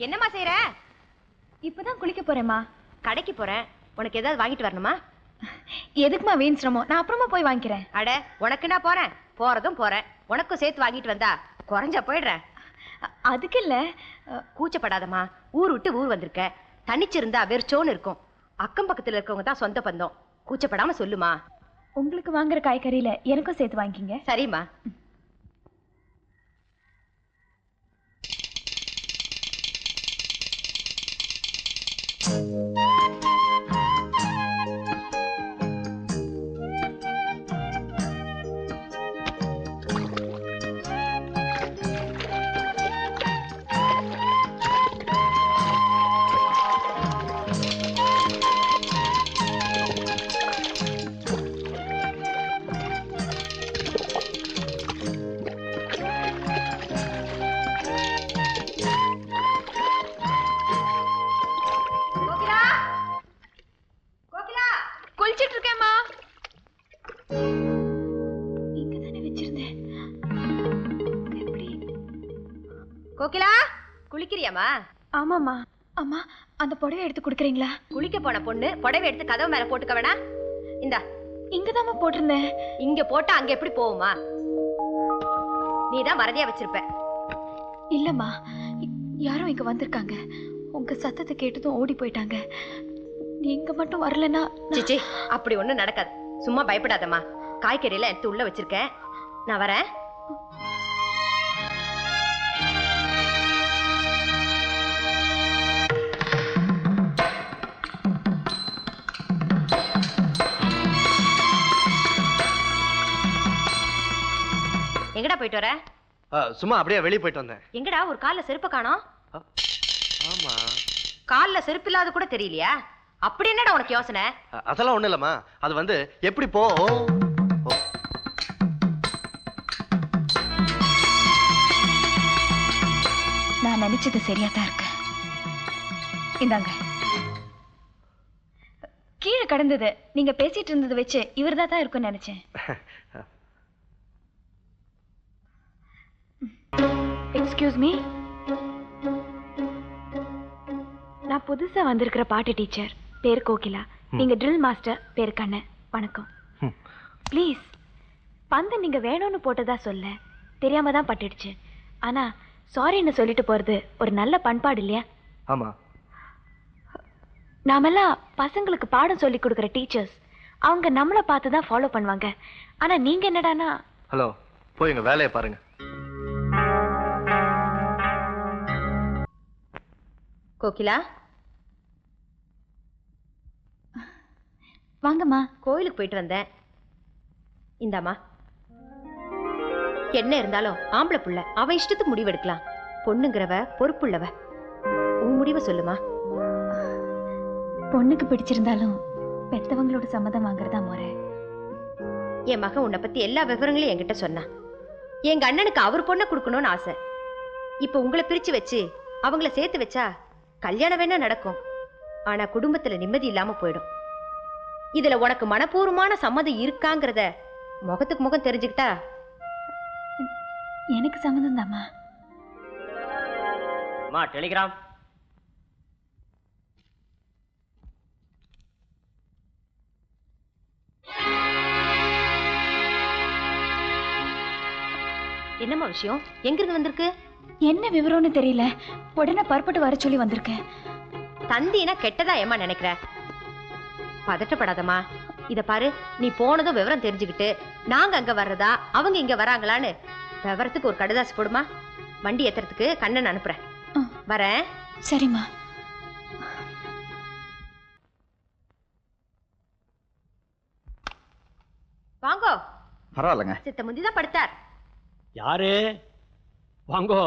என்னம்மா செய்யற? இப்பதான் குளிக்க போறேம்மா. கடைக்கு போறேன். உனக்கு ஏதாவது வாங்கிட்டு வரணுமா? எதுக்குமா வீண் சிரமம்? நான் அப்புறமா போய் வாங்கிக்கிறேன். அட, உனக்கு நான் போறேன். போறதும் போறேன். உனக்கும் சேர்த்து வாங்கிட்டு வந்தா குறைஞ்சா போயிடுறேன். அதுக்கு இல்ல. கூச்சப்படாதம்மா. ஊர் விட்டு ஊர் வந்திருக்க. தனிச்சிருந்தா வெறிச்சோன்னு இருக்கும். அக்கம் பக்கத்துல இருக்கவங்க தான் சொந்த பந்தம். கூச்சப்படாம சொல்லுமா. உங்களுக்கு வாங்குற காய்கறியில எனக்கும் சேர்த்து வாங்கிங்க. சரிம்மா. கோகிலா, குளிக்கிறியாமா? ஆமாம்மா. அம்மா, அந்த புடவை எடுத்து கொடுக்குறீங்களா? குளிக்க போன பொண்ணு புடவை எடுத்து கதவு மேல போட்டுக்க வேணா? இந்தா. இங்கதாம்மா போட்டிருந்தேன். இங்க போட்டா அங்க எப்படி போகுமா? நீதான் மறதியா வச்சிருப்ப. இல்லம்மா, யாரோ இங்க வந்திருக்காங்க. உங்க சத்தத்தை கேட்டதும் ஓடி போயிட்டாங்க. நீங்க மட்டும் வரலன்னா... சிச்சி, அப்படி ஒண்ணும் நடக்காது. சும்மா பயப்படாதம்மா. காய்கறியெல்லாம் எடுத்து உள்ள வச்சிருக்கேன். நான் வரேன். எங்கடா போயிட்டு வர? சும்மா அப்படியே வெளியே போயிட்டு வந்தேன். எங்கடா ஒரு கால்ல செருப்பு காணோம்? ஆமா, கால்ல செருப்பு இல்லாத கூட தெரியலையா? அப்படி என்னடா உனக்கு யோசனை? அதெல்லாம் ஒண்ணு இல்லம்மா. அது வந்து எப்படி போ. நான் நினைச்சது சரியா தான் இருக்கு. இந்தாங்க. கீழே கடந்தது. நீங்க பேசிட்டு இருந்ததை வச்சு இவர்தான் தான் இருக்கும்னு நினைச்சேன். Excuse me. நான் புதுசா வந்திருக்கிற பாட்டு டீச்சர். பேர் கோகிலா. நீங்க ட்ரில் மாஸ்டர். பேர் கண்ணன். வணக்கம். ப்ளீஸ், பந்து நீங்க வேணும்னு போட்டதா சொல்ல தெரியாம தான் பட்டுடுச்சு. ஆனா சாரின்னு சொல்லிட்டு போறது ஒரு நல்ல பண்பாடு இல்லையா? ஆமா. நாமெல்லாம் பசங்களுக்கு பாடம் சொல்லி கொடுக்குற டீச்சர்ஸ். அவங்க நம்மளை பார்த்து தான் ஃபாலோ பண்ணுவாங்க. ஆனா நீங்க என்னடானா... ஹலோ, போய் எங்க வேலையை பாருங்க. கோகிலா, வாங்கம்மா. கோயிலுக்கு போயிட்டு வந்தேன். இந்தாமா. என்ன இருந்தாலும் ஆம்பளை புள்ள, அவன் இஷ்டத்துக்கு முடிவு எடுக்கலாம். பொண்ணுங்கிறவ பொறுப்புள்ளவ. உன் முடிவை சொல்லுமா. பொண்ணுக்கு பிடிச்சிருந்தாலும் பெத்தவங்களோட சம்மதம் வாங்குறதா முறை. என் மகன் உன்னை பத்தி எல்லா விவரங்களையும் என்கிட்ட சொன்னான். எங்க அண்ணனுக்கு அவர் பொண்ணை கொடுக்கணும்னு ஆசை. இப்ப உங்களை பிரிச்சு வச்சு அவங்கள சேர்த்து வச்சா கல்யாணம் வேணா நடக்கும். ஆனா குடும்பத்துல நிம்மதி இல்லாம போயிடும். இதுல உனக்கு மனப்பூர்வமான சம்மதம் இருக்காங்கிறத முகத்துக்கு முகம் தெரிஞ்சுக்கிட்டா... எனக்கு சம்மதம் தாமா. டெலிகிராம். என்னம்மா விஷயம்? எங்கிருந்து வந்திருக்கு? என்ன விவரம்னு தெரியல. உடனே பரப்பட்டு வர சொல்லி வந்திருக்கேன். தந்தினா கெட்டதா ஏமா நினைக்கிற? பதட்டப்படாதம்மா. இத பாரு, நீ போனதும் விவரம் தெரிஞ்சுக்கிட்டு நாங்க அங்க வர்றதா அவங்க இங்க வராங்களான்னு விவரத்துக்கு ஒரு கடுதாசி போடுமா. வண்டி ஏத்துறதுக்கு கண்ணன் அனுப்புறேன். வரேன். சரிம்மா. வாங்கோ. பரவாயில்லங்க. சித்த முந்திதான் படுத்தார். யாரு? வாங்கோ.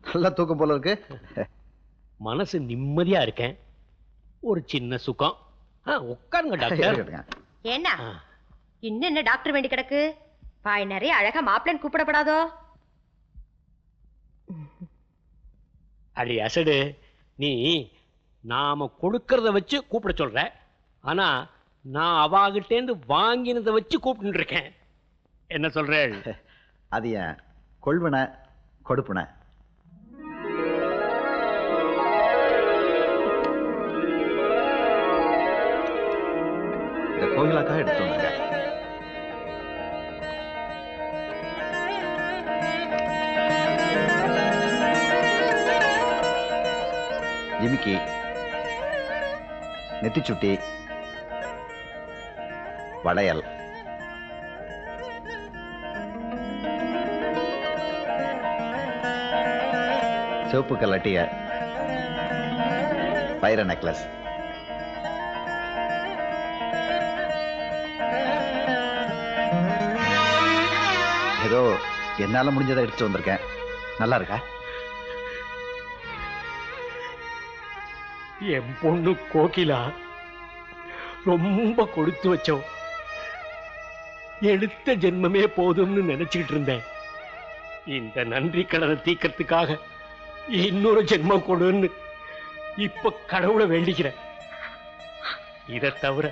நல்லா தூக்கம் போல இருக்கு. மனசு நிம்மதியா இருக்கேன். ஒரு சின்ன சுகம். உட்காருங்க டாக்டர். ஏன்னா இன்னும் என்ன டாக்டர் வேண்டி கிடக்கு? பாய் நிறைய அழகா மாப்பிள்ளன்னு கூப்பிடப்படாதோ? அடி அசடு, நீ நாம கொடுக்கறத வச்சு கூப்பிட சொல்ற. ஆனா நான் அவாகிட்டேந்து வாங்கினதை வச்சு கூப்பிட்டு இருக்கேன். என்ன சொல்றேன்? அது ஏன் கொள்வன கொடுப்பன. கோகிலாக்காக எடுத்து வந்திருக்கேன். ஜிமிக்கி, நெத்திச்சுட்டி, வளையல், சிவப்பு கலட்டிய வைர நெக்லஸ், ஏதோ என்னால முடிஞ்சதை எடுத்து வந்திருக்கேன். நல்லா இருக்கா? என் பொண்ணு கோகிலா ரொம்ப கொடுத்து வச்சோம். எடுத்த ஜென்மமே போதும்னு நினைச்சுக்கிட்டு இருந்தேன். இந்த நன்றி கடனை தீக்கிறதுக்காக இன்னொரு ஜென்மம் கொடுன்னு இப்ப கடவுளை வேண்டிக்கிறேன். இதை தவிர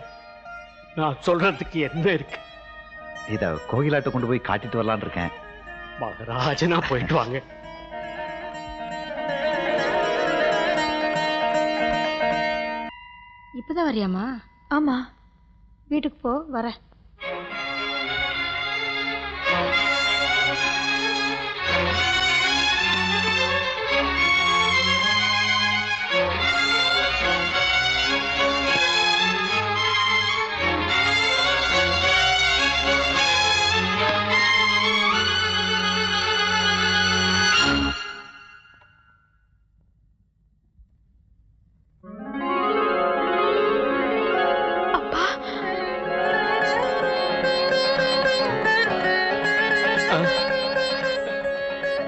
நான் சொல்றதுக்கு என்ன இருக்கு? இத கோகிலாட்ட கொண்டு போய் காட்டிட்டு வரலான்னு இருக்கேன். மகராஜனா போயிட்டு வாங்க. இப்பதான் வரியாமா? ஆமா, வீட்டுக்கு போ, வர.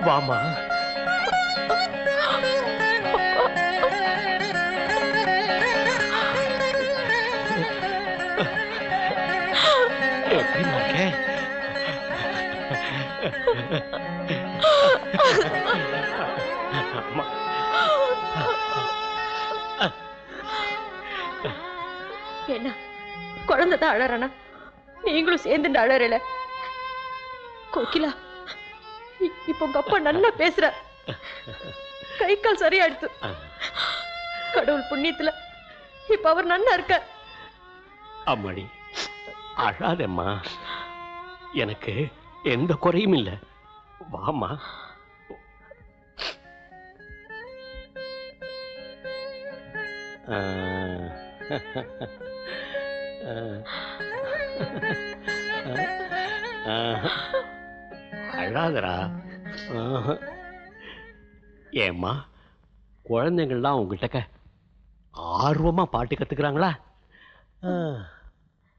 வாமா. எப்படி மாட்டே? என்ன குழந்தைதான் அழறானா? நீங்களும் சேர்ந்துட்டு அழறல. கோகிலா, இப்ப உங்க அப்பா நல்லா பேசுற. கை கால் சரியாயிடுத்து. கடவுள் புண்ணியத்துல இப்ப அவர் நல்லா இருக்க. அம்மாடி அழாதம்மா, எனக்கு எந்த குறையும் இல்லை. வாமா. அழாதரா. ஏம்மா, குழந்தைங்கள்லாம் உங்ககிட்ட ஆர்வமா பாட்டு கத்துக்கிறாங்களா?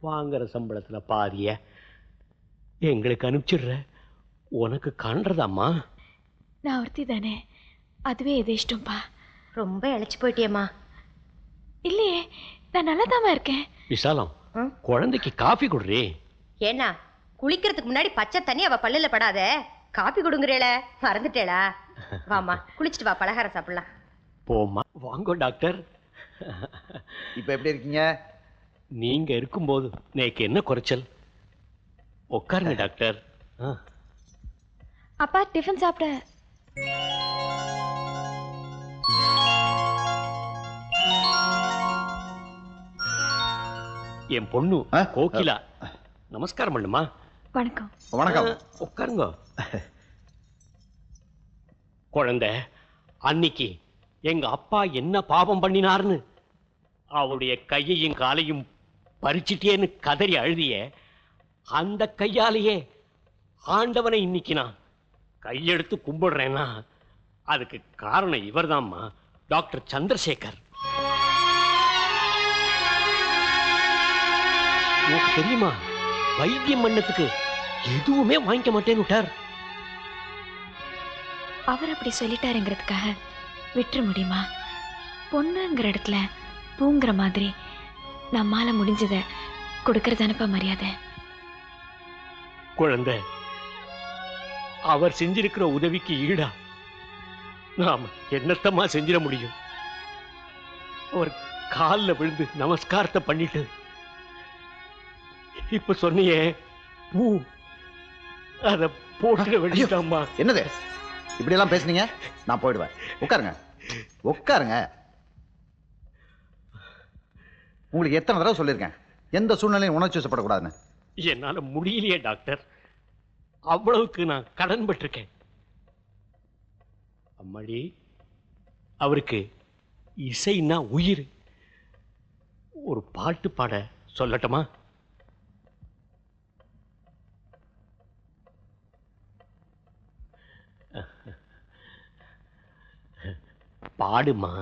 வாங்குற சம்பளத்துல பாதிய எங்களுக்கு அனுப்பிச்சிடுற. உனக்கு காண்றதாம்மா? நான் ஒருத்தி தானே, அதுவே எது இஷ்டம்பா. ரொம்ப இழைச்சு போயிட்டியம்மா. இல்லையே, நான் நல்லாதாம்மா இருக்கேன். விசாலம், குழந்தைக்கு காஃபி குடுறே. ஏன்னா குளிக்கிறதுக்கு முன்னாடி பச்சை தண்ணி அவ பல்லுல படாத. காபி கொடுங்குறேல, மறந்துட்டேளா? வாமா, குளிச்சுட்டு வா, பலகாரம் சாப்பிடலாம். போமா. வாங்க டாக்டர். இப்ப எப்படி இருக்கீங்க? நீங்க இருக்கும்போது நேக்கு என்ன குறைச்சல்? உட்காருங்க டாக்டர். அப்பா டிஃபன் சாப்பிட. என் பொண்ணு கோகிலா. நமஸ்காரம் பண்ணுமா. வணக்கம். வணக்கம். உட்காருங்க. குழந்தை, அன்னைக்கு எங்க அப்பா என்ன பாவம் பண்ணினார்னு அவருடைய கையையும் காலையும் பறிச்சிட்டேன்னு கதறி அழுதிய அந்த கையாலேயே ஆண்டவனை இன்னைக்கு நான் கையெடுத்து கும்பிடுறேன்னா அதுக்கு காரணம் இவர்தாம்மா, டாக்டர் சந்திரசேகர். உனக்கு தெரியுமா, வைத்தியம் பண்ணதுக்கு எதுவுமே வாங்கிக்க மாட்டேன்னு விட்டார். அவர் அப்படி சொல்லிட்டாருங்கிறதுக்காக விட்டுற முடியுமா? பொண்ணுங்கிற இடத்துல பூங்கிற மாதிரி நம்மால முடிஞ்சத கொடுக்கறது அனுப்ப மரியாதை. குழந்தை, அவர் செஞ்சிருக்கிற உதவிக்கு ஈடா நாம என்னத்தமா செஞ்சிட முடியும்? அவர் காலில் விழுந்து நமஸ்காரத்தை பண்ணிட்டு இப்ப சொன்னியே பூ, அத போட்டுட வேண்டியதாம்மா. என்னது இப்படி எல்லாம் பேசுனீங்க? நான் போயிடுவேன். உட்காருங்க, உட்காருங்க. உங்களுக்கு எத்தனை தடவை சொல்லியிருக்கேன், எந்த சூழ்நிலையும் உணர்ச்சி வசப்படக்கூடாதுன்னு. என்னால முடியலையே டாக்டர். அவ்வளவுக்கு நான் கடன் பட்டிருக்கேன். அம்மாடி, அவருக்கு இசைன்னா உயிர். ஒரு பாட்டு பாட சொல்லட்டுமா? பாடுமா.